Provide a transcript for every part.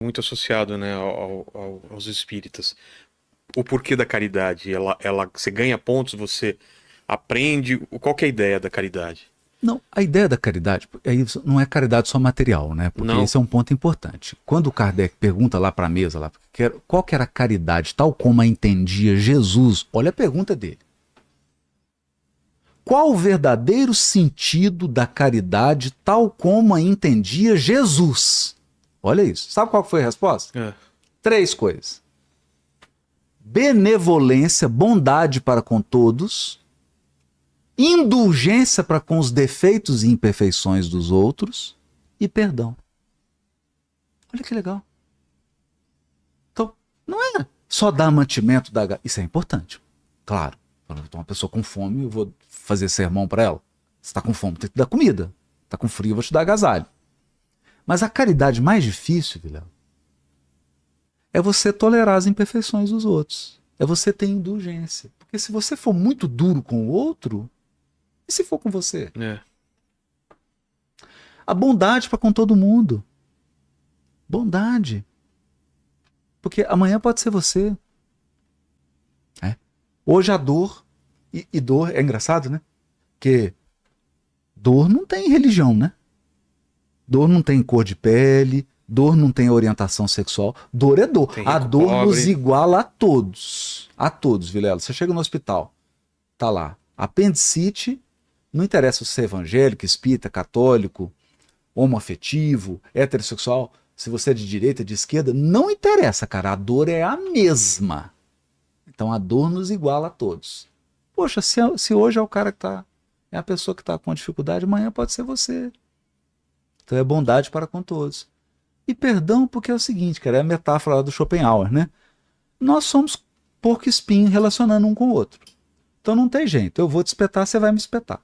muito associado, né, aos espíritas. O porquê da caridade? Você ganha pontos, você aprende. Qual que é a ideia da caridade? Não, a ideia da caridade aí não é caridade só material, né? Porque Não. esse é um ponto importante. Quando o Kardec pergunta lá para a mesa, lá, qual que era a caridade tal como a entendia Jesus, olha a pergunta dele. Qual o verdadeiro sentido da caridade tal como a entendia Jesus? Olha isso. Sabe qual foi a resposta? É. Três coisas: benevolência, bondade para com todos, indulgência para com os defeitos e imperfeições dos outros e perdão. Olha que legal. Então, não é só dar mantimento da... Isso é importante, claro. Uma pessoa com fome, eu vou fazer sermão para ela. Você está com fome, tem que dar comida. Está com frio, eu vou te dar agasalho. Mas a caridade mais difícil, Vilela, é você tolerar as imperfeições dos outros. É você ter indulgência. Porque se você for muito duro com o outro, e se for com você? É. A bondade para com todo mundo. Bondade. Porque amanhã pode ser você. É. Hoje a dor, e dor é engraçado, né? Porque dor não tem religião, né? Dor não tem cor de pele, dor não tem orientação sexual. Dor é dor. Tem A rico, dor pobre. nos iguala a todos. A todos, Vilela. Você chega no hospital, tá lá, apendicite, não interessa se você é evangélico, espírita, católico, homoafetivo, heterossexual, se você é de direita, de esquerda, não interessa, cara. A dor é a mesma. Então a dor nos iguala a todos. Poxa, se hoje é o cara que tá, é a pessoa que está com dificuldade, amanhã pode ser você. Então é bondade para com todos. E perdão, porque é o seguinte, cara, é a metáfora lá do Schopenhauer, né? Nós somos porco e espinho relacionando um com o outro. Então não tem jeito. Eu vou te espetar, você vai me espetar.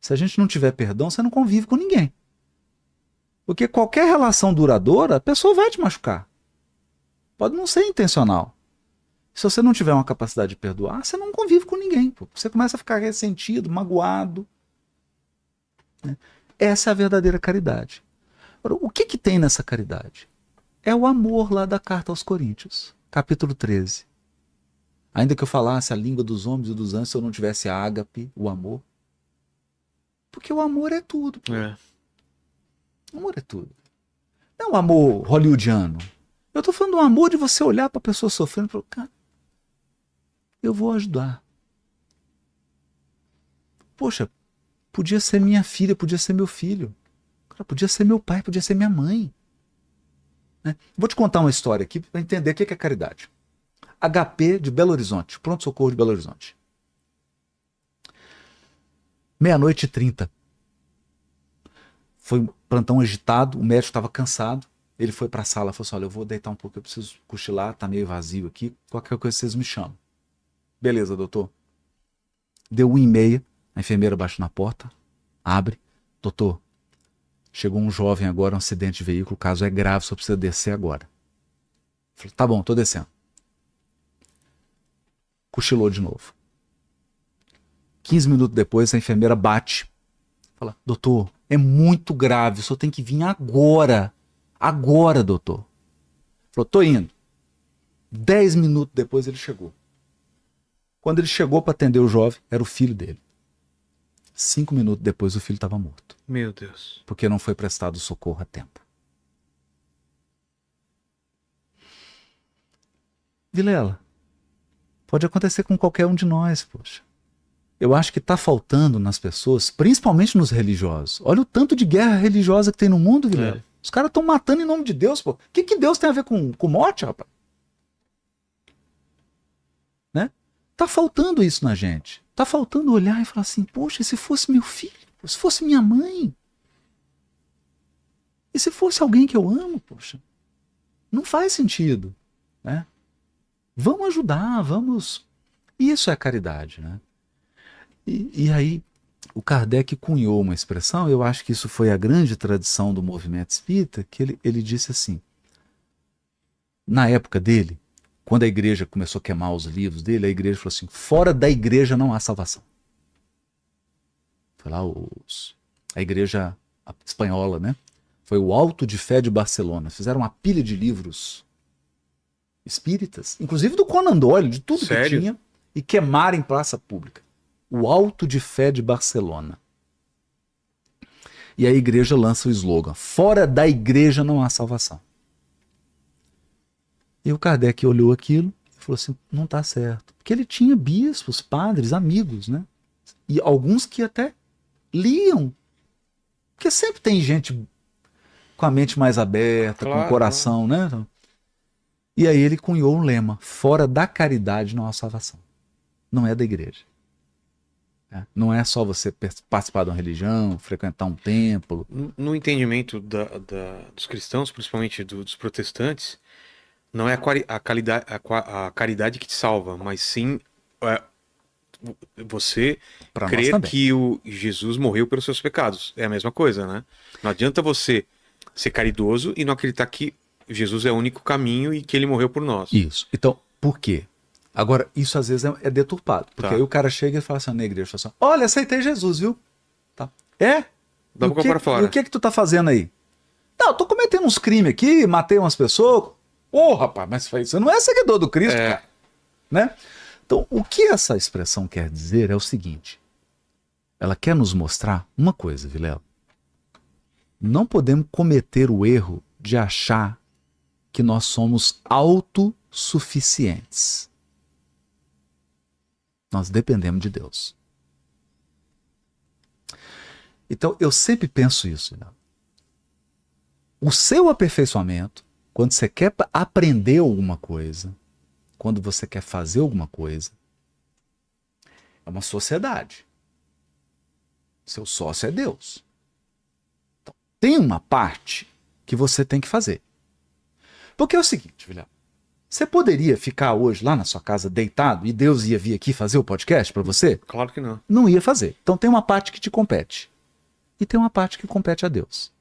Se a gente não tiver perdão, você não convive com ninguém. Porque qualquer relação duradoura, a pessoa vai te machucar. Pode não ser intencional. Se você não tiver uma capacidade de perdoar, você não convive com ninguém. Pô. Você começa a ficar ressentido, magoado. Né? Essa é a verdadeira caridade. Agora, o que tem nessa caridade? É o amor lá da carta aos Coríntios, capítulo 13. Ainda que eu falasse a língua dos homens e dos anjos, se eu não tivesse a ágape, o amor. Porque o amor é tudo. Pô. É. O amor é tudo. Não é um amor hollywoodiano. Eu tô falando do amor de você olhar para a pessoa sofrendo e falar, cara, eu vou ajudar. Poxa, podia ser minha filha, podia ser meu filho. Cara, podia ser meu pai, podia ser minha mãe. Né? Vou te contar uma história aqui para entender o que é caridade. HP de Belo Horizonte, pronto-socorro de Belo Horizonte. 00:30. Foi um plantão agitado, o médico estava cansado. Ele foi para a sala e falou assim: olha, eu vou deitar um pouco, eu preciso cochilar, tá meio vazio aqui. Qualquer coisa vocês me chamam. Beleza, doutor. Deu 1h30, a enfermeira bate na porta, abre. Doutor, chegou um jovem agora, um acidente de veículo, o caso é grave, só precisa descer agora. Falei, tá bom, tô descendo. Cochilou de novo. 15 minutos depois, a enfermeira bate. Fala, doutor, é muito grave, o senhor tem que vir agora. Agora, doutor. Falou, tô indo. 10 minutos depois ele chegou. Quando ele chegou para atender o jovem, era o filho dele. 5 minutos depois o filho estava morto. Meu Deus. Porque não foi prestado socorro a tempo. Vilela, pode acontecer com qualquer um de nós, poxa. Eu acho que está faltando nas pessoas, principalmente nos religiosos. Olha o tanto de guerra religiosa que tem no mundo, Vilela. É. Os caras estão matando em nome de Deus, pô. O que Deus tem a ver com morte, rapaz? Né? Tá faltando isso na gente. Tá faltando olhar e falar assim, poxa, e se fosse meu filho? Se fosse minha mãe? E se fosse alguém que eu amo, poxa? Não faz sentido, né? Vamos ajudar, vamos... Isso é caridade, né? E aí o Kardec cunhou uma expressão, eu acho que isso foi a grande tradição do movimento espírita, que ele disse assim, na época dele, quando a igreja começou a queimar os livros dele, a igreja falou assim, fora da igreja não há salvação. Foi lá a igreja espanhola, né? Foi o Auto de Fé de Barcelona. Fizeram uma pilha de livros espíritas, inclusive do Conan Doyle, de tudo Sério? que tinha, e queimaram em praça pública. O Auto de Fé de Barcelona. E a igreja lança o slogan: fora da igreja não há salvação. E o Kardec olhou aquilo e falou assim: não está certo. Porque ele tinha bispos, padres, amigos, né? E alguns que até liam. Porque sempre tem gente com a mente mais aberta, com o coração, né? E aí ele cunhou um lema: fora da caridade não há salvação. Não é da igreja. Não é só você participar de uma religião, frequentar um templo. No entendimento dos cristãos, principalmente dos protestantes, não é a caridade que te salva, mas sim você Pra nós crer também. que o Jesus morreu pelos seus pecados. É a mesma coisa, né? Não adianta você ser caridoso e não acreditar que Jesus é o único caminho e que ele morreu por nós. Isso. Então, por quê? Agora, isso às vezes é deturpado. Porque Tá. aí o cara chega e fala assim na igreja, fala assim: olha, aceitei Jesus, viu? Tá. É? Dá boca pra fora. E o que tu tá fazendo aí? Não, eu tô cometendo uns crimes aqui, matei umas pessoas. Ô, rapaz, mas você não é seguidor do Cristo, cara. Né? Então, o que essa expressão quer dizer é o seguinte: ela quer nos mostrar uma coisa, Vilela. Não podemos cometer o erro de achar que nós somos autossuficientes. Nós dependemos de Deus. Então, eu sempre penso isso, Vilela. O seu aperfeiçoamento, quando você quer aprender alguma coisa, quando você quer fazer alguma coisa, é uma sociedade. Seu sócio é Deus. Então, tem uma parte que você tem que fazer. Porque é o seguinte, Vilela, você poderia ficar hoje lá na sua casa deitado e Deus ia vir aqui fazer o podcast para você? Claro que não. Não ia fazer. Então tem uma parte que te compete. E tem uma parte que compete a Deus.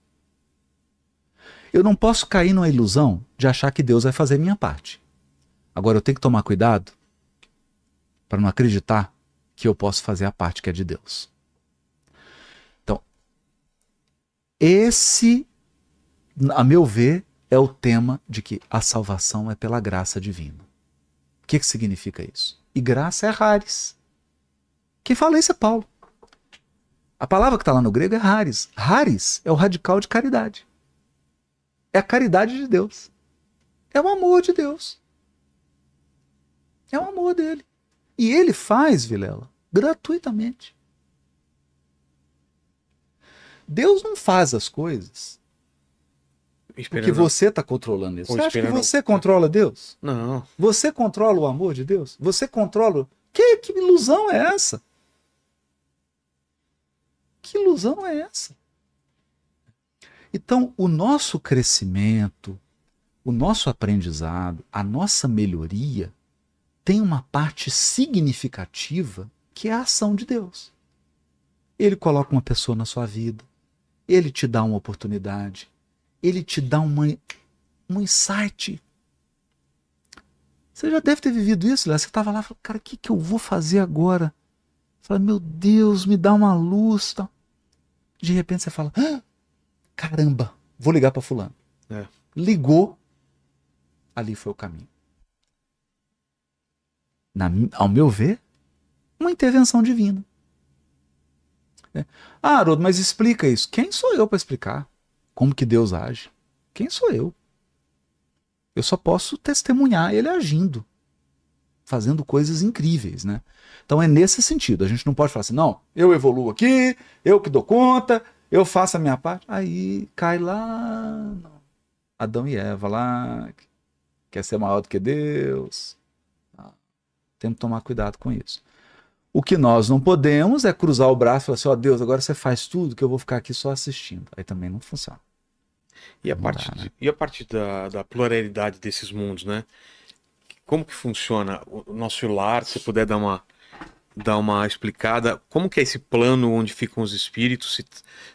Eu não posso cair numa ilusão de achar que Deus vai fazer a minha parte. Agora eu tenho que tomar cuidado para não acreditar que eu posso fazer a parte que é de Deus. Então, esse, a meu ver, é o tema de que a salvação é pela graça divina. O que significa isso? E graça é charis. Quem fala isso é Paulo. A palavra que está lá no grego é charis. Charis é o radical de caridade. É a caridade de Deus. É o amor de Deus. É o amor dele. E ele faz, Vilela, gratuitamente. Deus não faz as coisas porque você está controlando isso. Você acha que você controla Deus? Não. Você controla o amor de Deus? Você controla... Que ilusão é essa? Que ilusão é essa? Então, o nosso crescimento, o nosso aprendizado, a nossa melhoria tem uma parte significativa que é a ação de Deus. Ele coloca uma pessoa na sua vida, ele te dá uma oportunidade, ele te dá um insight. Você já deve ter vivido isso, Léo. Você estava lá e falou: cara, o que eu vou fazer agora? Fala: meu Deus, me dá uma luz. Tá? De repente você fala: caramba, vou ligar para fulano. Ligou, ali foi o caminho. Ao meu ver, uma intervenção divina. Haroldo, mas explica isso. Quem sou eu para explicar como que Deus age? Quem sou eu? Eu só posso testemunhar ele agindo, fazendo coisas incríveis, né? Então é nesse sentido. A gente não pode falar assim: não, eu evoluo aqui, eu que dou conta, eu faço a minha parte. Aí cai lá, Adão e Eva lá, quer ser maior do que Deus. Temos que tomar cuidado com isso. O que nós não podemos é cruzar o braço e falar assim: ó, Deus, agora você faz tudo que eu vou ficar aqui só assistindo. Aí também não funciona. E a partir da pluralidade desses mundos, né? Como que funciona o nosso lar? Se puder dar uma explicada, como que é esse plano onde ficam os espíritos?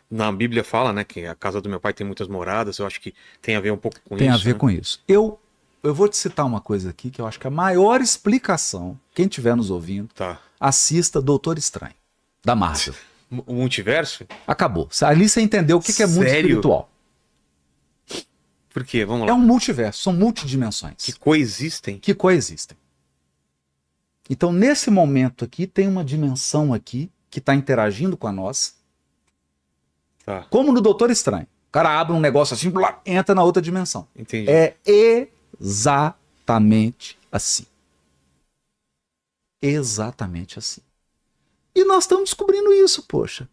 Na Bíblia fala, né, que a casa do meu pai tem muitas moradas. Eu acho que tem a ver um pouco com isso. Tem a ver com isso. Eu vou te citar uma coisa aqui que eu acho que a maior explicação, quem estiver nos ouvindo, assista Doutor Estranho, da Marvel. O multiverso? Acabou. Ali você entendeu o que é mundo espiritual. Por quê? Vamos É lá. um multiverso, são multidimensões Que coexistem. que coexistem. Então, nesse momento aqui, tem uma dimensão aqui que está interagindo com a nossa, Tá, como no Doutor Estranho. O cara abre um negócio assim, blá, entra na outra dimensão. entendi. É exatamente assim. Exatamente assim. E nós estamos descobrindo isso, poxa.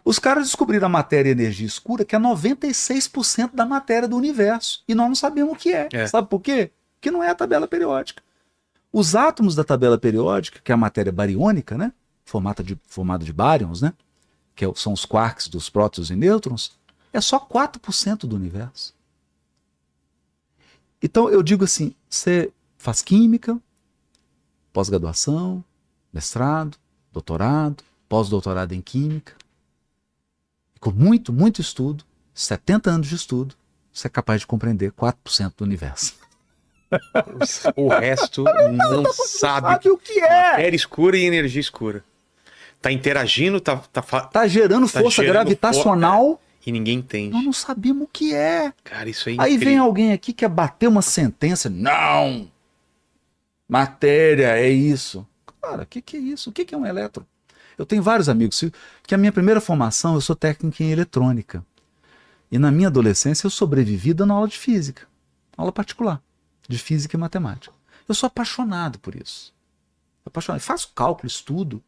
Os caras descobriram a matéria e energia escura, que é 96% da matéria do universo. E nós não sabemos o que é. É. Sabe por quê? Porque não é a tabela periódica. Os átomos da tabela periódica, que é a matéria bariônica, né? Formada de bárions, né? São os quarks dos prótons e nêutrons, é só 4% do universo. Então eu digo assim, você faz química, pós-graduação, mestrado, doutorado, pós-doutorado em química, com muito, muito estudo, 70 anos de estudo, você é capaz de compreender 4% do universo. O resto não sabe o que é? matéria escura e energia escura. Tá interagindo, Tá gerando força gerando gravitacional e ninguém entende. nós não sabemos o que é. Cara, isso aí Aí vem alguém aqui que quer bater uma sentença. Não! Matéria é isso. Cara, o que é isso? O que é um elétron? Eu tenho vários amigos que a minha primeira formação, eu sou técnico em eletrônica. E na minha adolescência eu sobrevivi dando aula de física. Aula particular, de física e matemática. Eu sou apaixonado por isso. Apaixonado. Faço cálculo, estudo.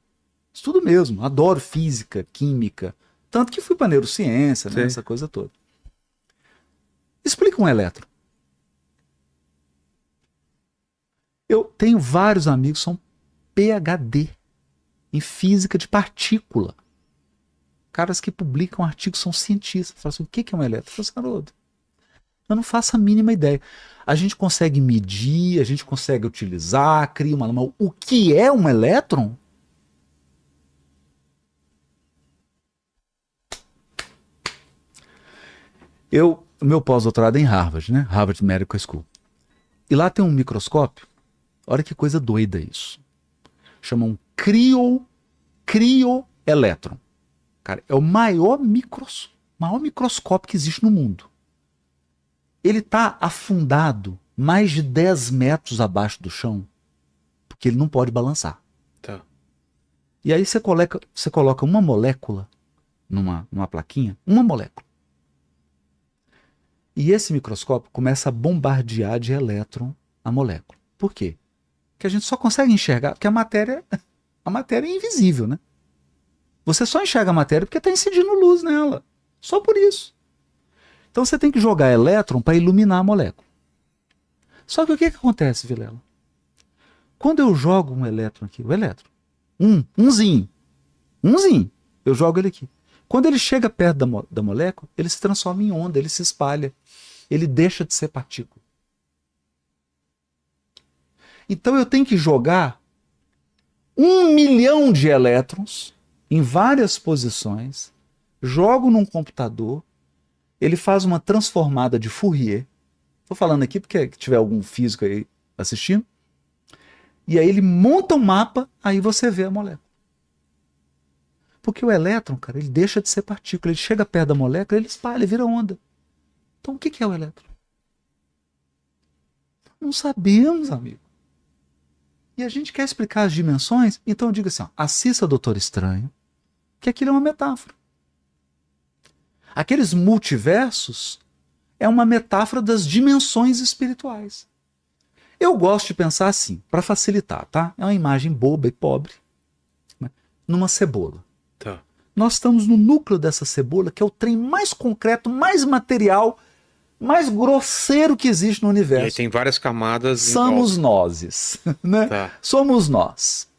Estudo mesmo. Adoro física, química. Tanto que fui para neurociência, né, essa coisa toda. Explica um elétron. Eu tenho vários amigos que são PhD em física de partícula. Caras que publicam artigos, são cientistas. Falam assim, o que é um elétron? Eu falo assim, eu não faço a mínima ideia. A gente consegue medir, a gente consegue utilizar, cria uma... Mas o que é um elétron? Meu pós-doutorado é em Harvard, né? Harvard Medical School. E lá tem um microscópio. Olha que coisa doida isso. Chamam crioelétron. Cara, é o maior microscópio que existe no mundo. Ele está afundado mais de 10 metros abaixo do chão, porque ele não pode balançar. Tá. E aí você coloca uma molécula numa plaquinha, uma molécula. E esse microscópio começa a bombardear de elétron a molécula. Por quê? Porque a gente só consegue enxergar, porque a matéria é invisível, né? Você só enxerga a matéria porque está incidindo luz nela. Só por isso. Então você tem que jogar elétron para iluminar a molécula. Só que o que acontece, Vilela? Quando eu jogo um elétron aqui, o elétron, umzinho, eu jogo ele aqui. Quando ele chega perto da molécula, ele se transforma em onda, ele se espalha. Ele deixa de ser partícula. Então eu tenho que jogar 1 milhão de elétrons em várias posições, jogo num computador, ele faz uma transformada de Fourier. Estou falando aqui porque tiver algum físico aí assistindo. E aí ele monta um mapa, aí você vê a molécula. Porque o elétron, cara, ele deixa de ser partícula, ele chega perto da molécula, ele espalha, vira onda. Então o que é o elétron? Não sabemos, amigo. E a gente quer explicar as dimensões, então eu digo assim, ó, assista Doutor Estranho, que aquilo é uma metáfora. Aqueles multiversos é uma metáfora das dimensões espirituais. Eu gosto de pensar assim, para facilitar, tá? É uma imagem boba e pobre, né? Numa cebola. Tá. Nós estamos no núcleo dessa cebola, que é o trem mais concreto, mais material, mais grosseiro que existe no universo. E aí tem várias camadas. Somos nós, né? Tá. Somos nós.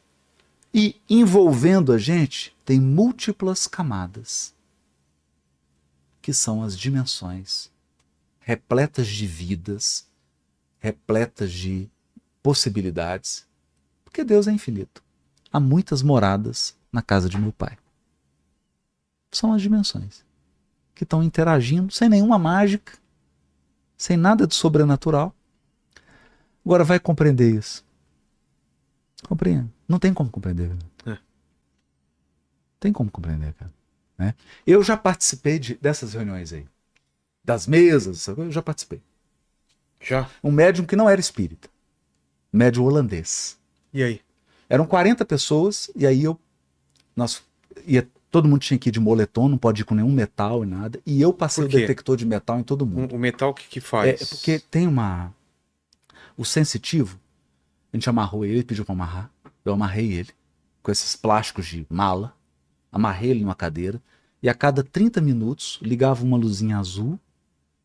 E envolvendo a gente tem múltiplas camadas, que são as dimensões, repletas de vidas, repletas de possibilidades, porque Deus é infinito. Há muitas moradas na casa de meu Pai. São as dimensões que estão interagindo sem nenhuma mágica, sem nada de sobrenatural. Agora vai compreender isso. Compreende. Não tem como compreender. Tem como compreender, cara. Né? Eu já participei dessas reuniões aí. das mesas, eu já participei. Já? Um médium que não era espírita, médium holandês. E aí? Eram 40 pessoas, e aí todo mundo tinha que ir de moletom, não pode ir com nenhum metal e nada, e eu passei Por o quê? detector de metal em todo mundo. O metal o que faz? É porque tem o sensitivo, a gente amarrou ele pediu pra amarrar, eu amarrei ele, com esses plásticos de mala, amarrei ele numa cadeira, e a cada 30 minutos ligava uma luzinha azul,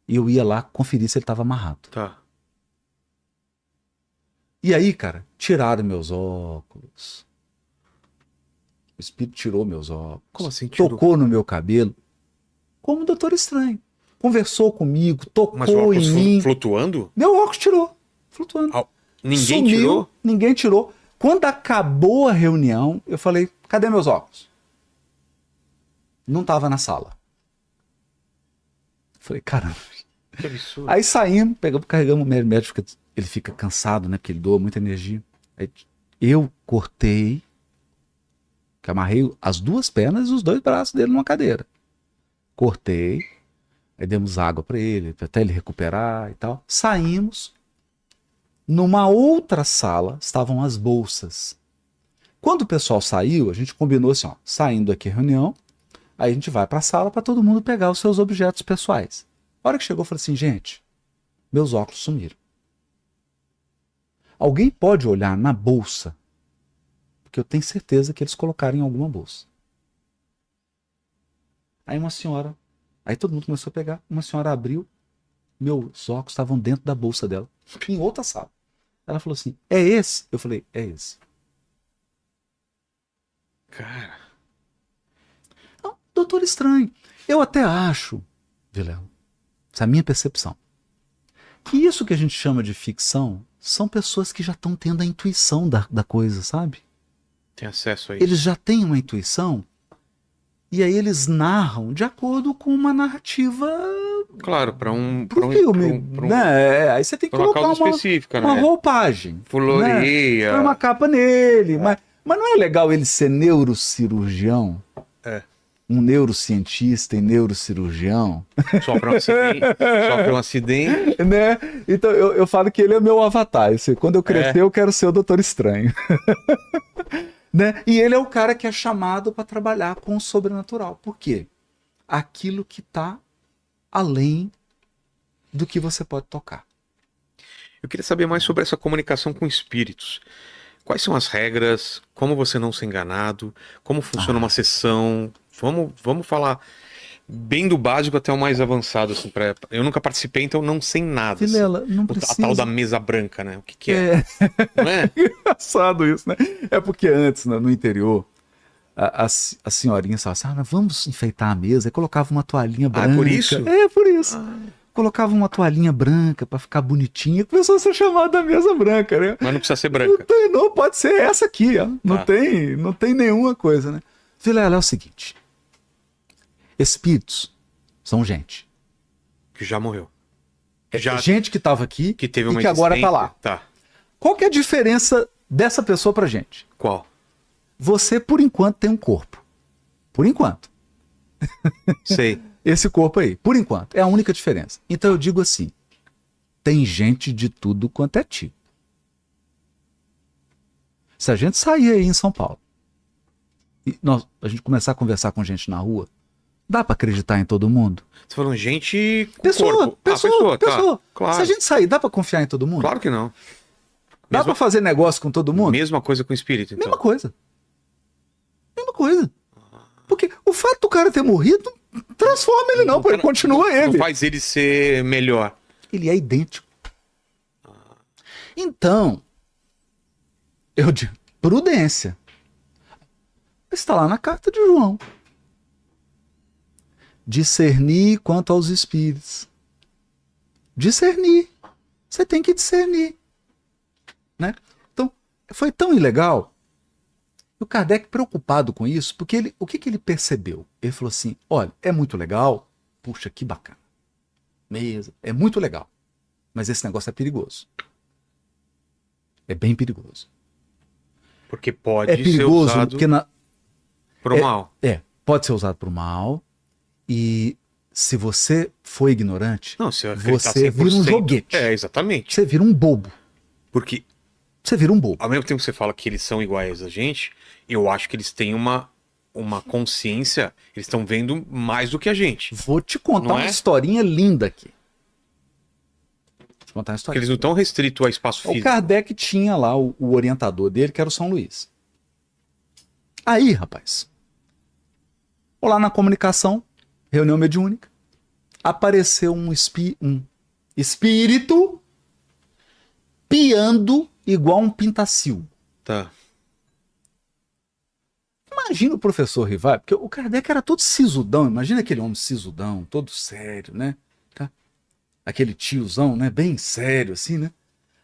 e eu ia lá conferir se ele estava amarrado. Tá. E aí, cara, tiraram meus óculos. O espírito tirou meus óculos. Como assim tirou? Tocou no meu cabelo. Como um Doutor Estranho. Conversou comigo, Mas o tocou em óculos mim. flutuando? Meu óculos tirou. Flutuando. Ah, ninguém Sumiu, tirou? Ninguém tirou. Quando acabou a reunião, eu falei, cadê meus óculos? Não tava na sala. Falei, caramba. Que absurdo. Aí saímos, carregamos o médico, ele fica cansado, né? Porque ele doa muita energia. Aí eu cortei, que amarrei as duas pernas e os dois braços dele numa cadeira. Cortei, aí demos água para ele, até ele recuperar e tal. Saímos. Numa outra sala estavam as bolsas. Quando o pessoal saiu, a gente combinou assim, ó, saindo aqui a reunião, aí a gente vai para a sala para todo mundo pegar os seus objetos pessoais. A hora que chegou, eu falei assim, gente, meus óculos sumiram. Alguém pode olhar na bolsa? Porque eu tenho certeza que eles colocaram em alguma bolsa. Aí uma senhora, aí todo mundo começou a pegar, uma senhora abriu, meus óculos estavam dentro da bolsa dela, em outra sala. Ela falou assim, é esse? Eu falei, é esse. Cara. Não, Doutor Estranho. Eu até acho, Vilela, essa é a minha percepção, que isso que a gente chama de ficção são pessoas que já estão tendo a intuição da coisa, sabe? Tem acesso a isso. Eles já têm uma intuição e aí eles narram de acordo com uma narrativa. Claro, para um filme, né? Aí você tem que uma colocar causa específica, uma né? roupagem. Floreia. Põe uma capa nele. Mas não é legal ele ser neurocirurgião? É. Um neurocientista e neurocirurgião? Sofre um acidente. Né? Então eu falo que ele é meu avatar. Quando eu crescer, eu quero ser o Doutor Estranho. Né? E ele é o cara que é chamado para trabalhar com o sobrenatural. Por quê? Aquilo que está além do que você pode tocar. Eu queria saber mais sobre essa comunicação com espíritos. Quais são as regras? Como você não ser enganado? Como funciona uma sessão? Vamos falar bem do básico até o mais avançado. Assim, eu nunca participei, então não sei nada. Vilela, assim. não precisa. A tal da mesa branca, né? O que é? Não é? Engraçado isso, né? É porque antes, no interior, as senhorinhas falavam assim, vamos enfeitar a mesa, e colocava uma toalhinha branca. Ah, por isso? É, por isso. Colocava uma toalhinha branca pra ficar bonitinha, começou a ser chamada mesa branca, né? Mas não precisa ser branca. Não, pode ser essa aqui, ó. Não tem nenhuma coisa, né? Vilela, é o seguinte, espíritos são gente. Que já morreu. Gente que estava aqui que teve uma e que agora está lá. Tá. Qual que é a diferença dessa pessoa pra gente? Qual? Você, por enquanto, tem um corpo. Por enquanto. Sei. Esse corpo aí, por enquanto, é a única diferença. Então eu digo assim, tem gente de tudo quanto é tipo. Se a gente sair aí em São Paulo e a gente começar a conversar com gente na rua, dá pra acreditar em todo mundo? Você falou gente com Pessoa. Tá. Claro. Se a gente sair, dá pra confiar em todo mundo? Claro que não. Dá pra fazer negócio com todo mundo? Mesma coisa com o espírito, então. Mesma coisa. Porque o fato do cara ter morrido não transforma ele não, ele continua ele. Não faz ele ser melhor. Ele é idêntico. Então, eu digo, prudência. Está lá na carta de João. Discernir quanto aos espíritos. Discernir. Você tem que discernir. Né? Então, foi tão ilegal. E o Kardec preocupado com isso, porque o que ele percebeu? Ele falou assim, olha, é muito legal, puxa, que bacana. Mesa, é muito legal, mas esse negócio é perigoso. É bem perigoso. Porque pode ser usado pro mal. Pode ser usado pro mal. E Se você for ignorante, Não, se eu acreditar você vira um 100%, joguete. exatamente. Você vira um bobo. Porque Você vira um bobo. ao mesmo tempo que você fala que eles são iguais a gente, eu acho que eles têm uma consciência, eles estão vendo mais do que a gente. Vou te contar Não uma é? historinha linda aqui. Vou te contar uma Porque historinha. eles não estão restritos a espaço O físico. Kardec tinha lá o orientador dele, que era o São Luís. Aí, rapaz, lá na comunicação, reunião mediúnica, apareceu um espírito piando igual um pintacil. Tá. Imagina o professor Rivai, porque o Kardec era todo sisudão, imagina aquele homem sisudão, todo sério, né? Tá? Aquele tiozão, né? Bem sério, assim, né?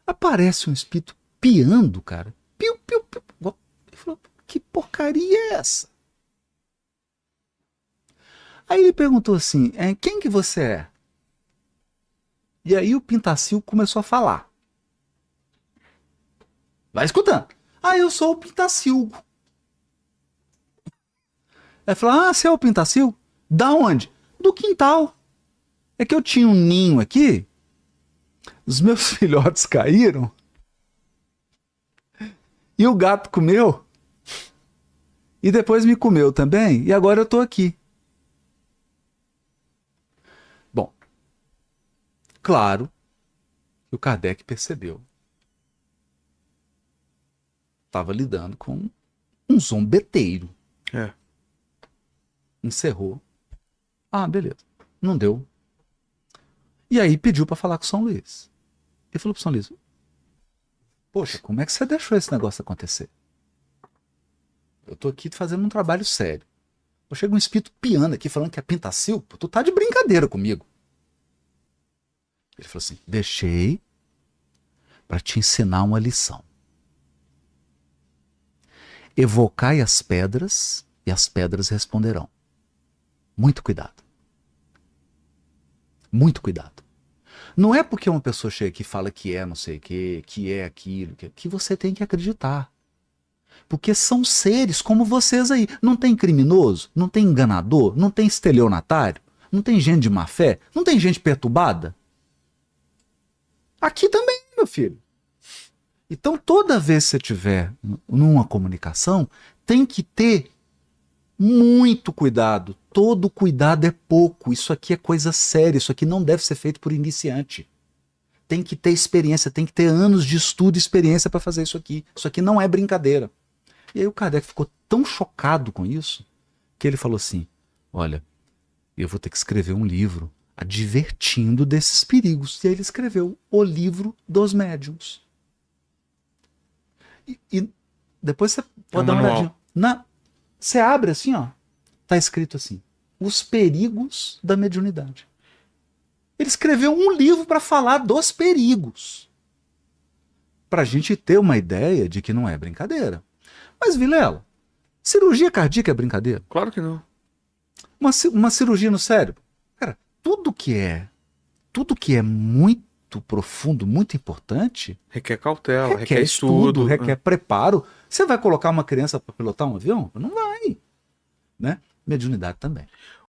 Aparece um espírito piando, cara. Piu, piu, piu. Ele falou, que porcaria é essa? Aí ele perguntou assim, quem que você é? E aí o Pintacil começou a falar. Vai escutando. Eu sou o Pintacilgo. Ela falou, você é o Pintacil? Da onde? Do quintal. É que eu tinha um ninho aqui, os meus filhotes caíram, e o gato comeu, e depois me comeu também, e agora eu tô aqui. Bom, claro que o Kardec percebeu. Estava lidando com um zombeteiro. É. Encerrou. Beleza. Não deu. E aí pediu para falar com o São Luís. Ele falou pro São Luís, poxa, como é que você deixou esse negócio acontecer? Eu tô aqui fazendo um trabalho sério. Chega um espírito piando aqui falando que é pintacil, tu tá de brincadeira comigo. Ele falou assim, deixei para te ensinar uma lição. Evocai as pedras e as pedras responderão. Muito cuidado. Muito cuidado. Não é porque uma pessoa chega aqui e fala que é não sei o que é aquilo, que você tem que acreditar. Porque são seres como vocês aí. Não tem criminoso, não tem enganador, não tem estelionatário, não tem gente de má fé, não tem gente perturbada. Aqui também, meu filho. Então, toda vez que você tiver numa comunicação, tem que ter muito cuidado. Todo cuidado é pouco. Isso aqui é coisa séria. Isso aqui não deve ser feito por iniciante. Tem que ter experiência, tem que ter anos de estudo e experiência para fazer isso aqui. Isso aqui não é brincadeira. E aí o Kardec ficou tão chocado com isso que ele falou assim, olha, eu vou ter que escrever um livro advertindo desses perigos. E aí ele escreveu O Livro dos Médiuns. E depois você pode dar uma olhadinha. Você abre assim, ó, tá escrito assim, Os Perigos da Mediunidade. Ele escreveu um livro para falar dos perigos. Pra gente ter uma ideia de que não é brincadeira. Mas, Vilela, cirurgia cardíaca é brincadeira? Claro que não. Uma cirurgia no cérebro? Cara, tudo que é muito profundo, muito importante, Requer cautela, requer estudo, requer preparo. Você vai colocar uma criança para pilotar um avião? Não vai. Né? Mediunidade também.